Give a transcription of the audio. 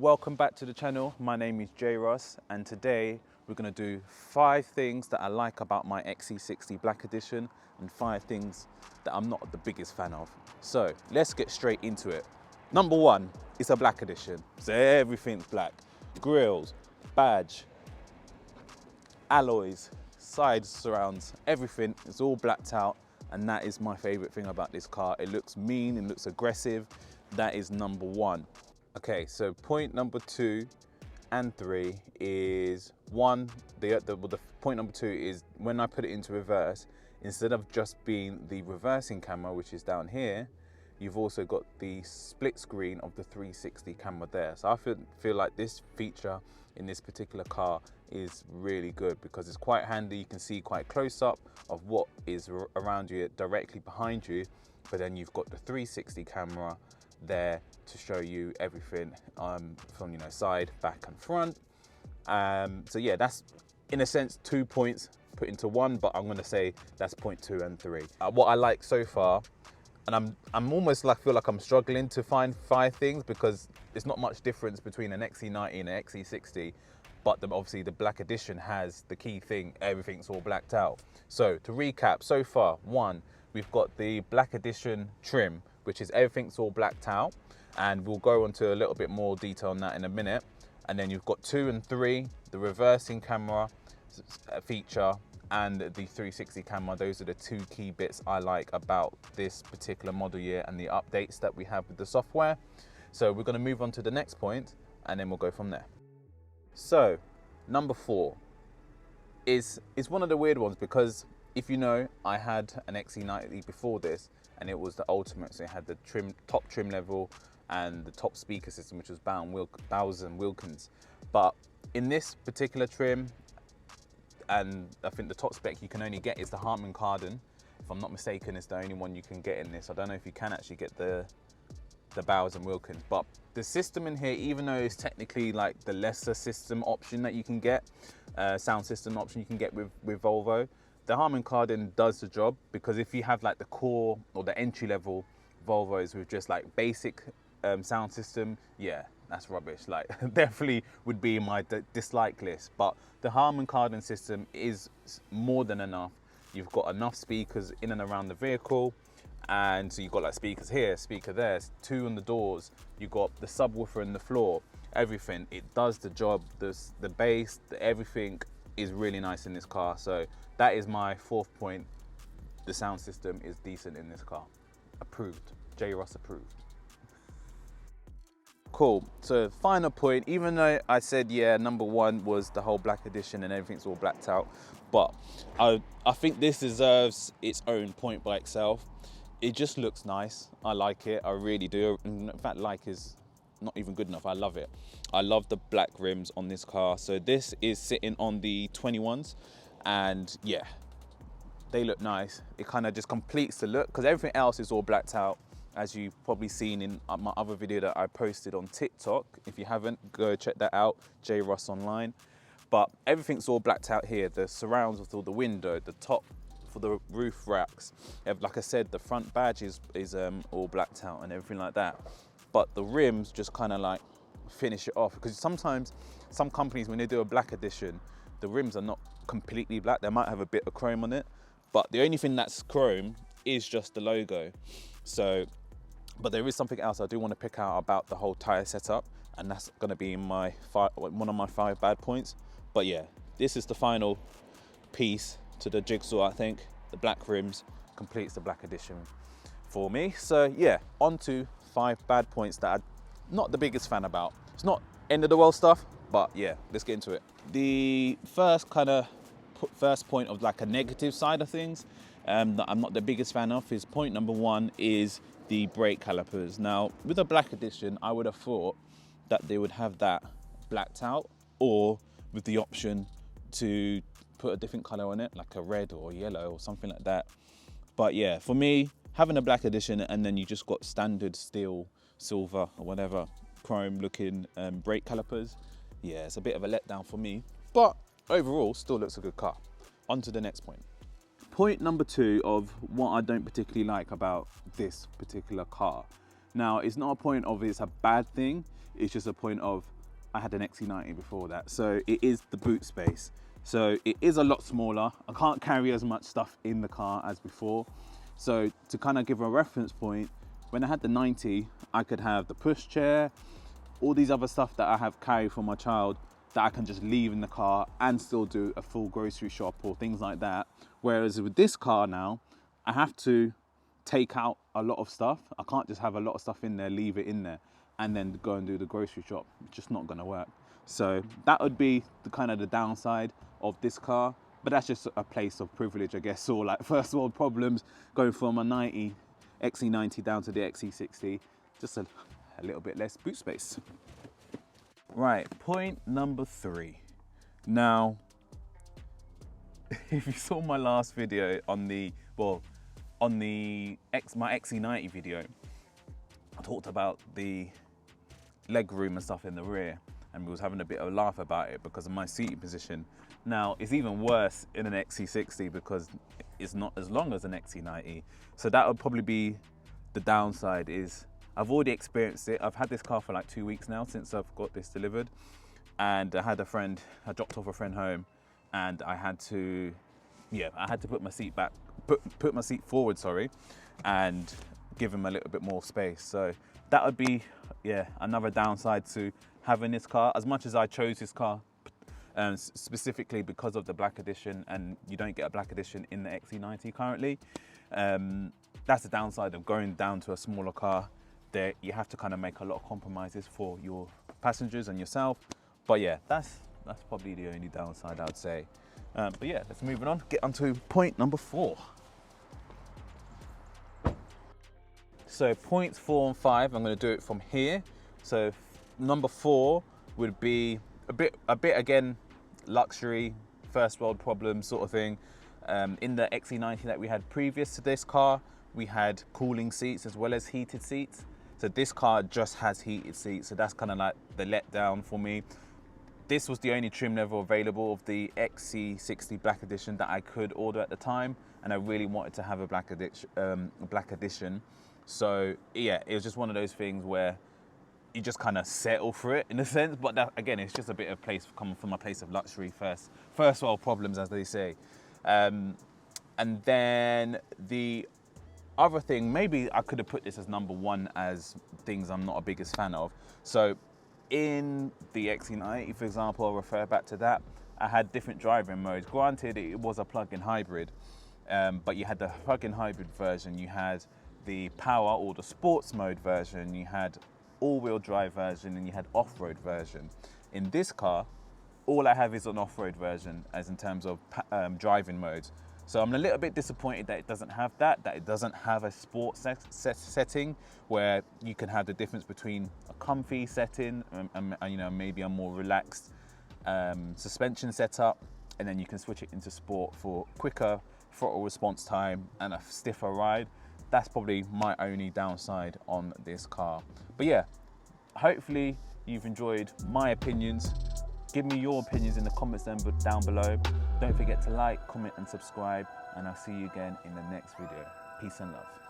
Welcome back to the channel. My name is J Ross, and today we're going to do 5 things that I like about my XC60 Black Edition and 5 things that I'm not the biggest fan of. So let's get straight into it. Number 1, it's a Black Edition, so everything's black. Grills, badge, alloys, side surrounds, everything is all blacked out, and that is my favorite thing about this car. It looks mean, it looks aggressive. That is number 1. Okay, so point number 2 and 3 is the point number 2 is when I put it into reverse, instead of just being the reversing camera, which is down here, you've also got the split screen of the 360 camera there. So I feel like this feature in this particular car is really good because it's quite handy. You can see quite close up of what is around you directly behind you, but then you've got the 360 camera there to show you everything from side, back and front. So yeah, that's in a sense 2 points put into one, but I'm gonna say that's point 2 and 3. What I like so far, and I'm almost feel like I'm struggling to find 5 things because there's not much difference between an XC90 and an XC60, but obviously the Black Edition has the key thing, everything's all blacked out. So to recap, so far, 1, we've got the Black Edition trim, which is everything's all blacked out, and we'll go into a little bit more detail on that in a minute. And then you've got 2 and 3, the reversing camera feature and the 360 camera. Those are the 2 key bits I like about this particular model year and the updates that we have with the software. So we're going to move on to the next point and then we'll go from there. So number 4 is one of the weird ones, because if you know, I had an XC90 before this, and it was the ultimate. So it had the top trim level and the top speaker system, which was Bowers and Wilkins. But in this particular trim, and I think the top spec you can only get is the Harman Kardon. If I'm not mistaken, it's the only one you can get in this. I don't know if you can actually get the Bowers and Wilkins, but the system in here, even though it's technically like the lesser system option that you can get, sound system option you can get with Volvo, the Harman Kardon does the job, because if you have like the core or the entry level Volvos with just like basic sound system, yeah, that's rubbish. Like definitely would be in my dislike list. But the Harman Kardon system is more than enough. You've got enough speakers in and around the vehicle, and so you've got like speakers here, speaker there, 2 on the doors, you've got the subwoofer in the floor, everything. It does the job. The bass, everything is really nice in this car. So that is my 4th point. The sound system is decent in this car. Approved. J Ross approved. Cool. So final point, even though I said, yeah, number 1 was the whole Black Edition and everything's all blacked out, but I think this deserves its own point by itself. It just looks nice. I like it. I really do. In fact, like is not even good enough. I love it. I love the black rims on this car. So this is sitting on the 21s, and yeah, they look nice. It kind of just completes the look, because everything else is all blacked out, as you've probably seen in my other video that I posted on TikTok. If you haven't, go check that out, J Ross Online. But everything's all blacked out here. The surrounds with all the window, the top for the roof racks. Like I said, the front badge is all blacked out and everything like that. But the rims just kind of like finish it off, because sometimes some companies, when they do a Black Edition, the rims are not completely black. They might have a bit of chrome on it, but the only thing that's chrome is just the logo. So, but there is something else I do want to pick out about the whole tire setup, and that's going to be one of my 5 bad points. But yeah, this is the final piece to the jigsaw. I think the black rims completes the Black Edition for me. So yeah, on to 5 bad points that I'm not the biggest fan about. It's not end of the world stuff, but yeah, let's get into it. The first point of like a negative side of things that I'm not the biggest fan of is point number 1 is the brake calipers. Now with a Black Edition, I would have thought that they would have that blacked out, or with the option to put a different color on it, like a red or yellow or something like that. But yeah, for me, having a Black Edition and then you just got standard steel, silver or whatever, chrome looking brake calipers, yeah, it's a bit of a letdown for me. But overall, still looks a good car. On to the next point. Point number 2 of what I don't particularly like about this particular car. Now, it's not a point of it's a bad thing. It's just a point of, I had an XC90 before that. So it is the boot space. So it is a lot smaller. I can't carry as much stuff in the car as before. So to kind of give a reference point, when I had the 90, I could have the pushchair, all these other stuff that I have carried for my child that I can just leave in the car and still do a full grocery shop or things like that. Whereas with this car now, I have to take out a lot of stuff. I can't just have a lot of stuff in there, leave it in there, and then go and do the grocery shop. It's just not gonna work. So that would be the kind of the downside of this car, but that's just a place of privilege, I guess, or like first world problems, going from a XC90 down to the XC60, just a little bit less boot space. Right, point number 3. Now, if you saw my last video on my XC90 video, I talked about the leg room and stuff in the rear, and we was having a bit of a laugh about it because of my seating position. Now, it's even worse in an XC60 because it's not as long as an XC90. So that would probably be the downside. Is I've already experienced it. I've had this car for like 2 weeks now since I've got this delivered. And I dropped off a friend home, and I had to put my seat back, put my seat forward, and give him a little bit more space. So that would be, another downside to having this car. As much as I chose this car specifically because of the Black Edition, and you don't get a Black Edition in the XC90 currently, that's the downside of going down to a smaller car. There you have to kind of make a lot of compromises for your passengers and yourself. But yeah, that's probably the only downside I'd say. But yeah, let's move on. Get onto point number 4. So points 4 and 5, I'm going to do it from here. So number 4 would be a bit again, luxury, first world problem sort of thing. In the XC90 that we had previous to this car, we had cooling seats as well as heated seats. So this car just has heated seats, so that's kind of like the letdown for me. This was the only trim level available of the XC60 Black Edition that I could order at the time, and I really wanted to have a Black Edition. So yeah, it was just one of those things where you just kind of settle for it in a sense, but that, again, it's just a bit of place coming from a place of luxury, first world problems, as they say. And then the other thing, maybe I could have put this as number 1 as things I'm not a biggest fan of. So in the XC90, for example, I'll refer back to that, I had different driving modes. Granted, it was a plug-in hybrid, but you had the plug-in hybrid version, you had the power or the sports mode version, you had all-wheel drive version, and you had off-road version. In this car, all I have is an off-road version as in terms of driving modes. So I'm a little bit disappointed that it doesn't have that it doesn't have a sports setting where you can have the difference between a comfy setting and you know, maybe a more relaxed suspension setup, and then you can switch it into sport for quicker throttle response time and a stiffer ride. That's probably my only downside on this car. But yeah, hopefully you've enjoyed my opinions. Give me your opinions in the comments down below. Don't forget to like, comment and subscribe, and I'll see you again in the next video. Peace and love.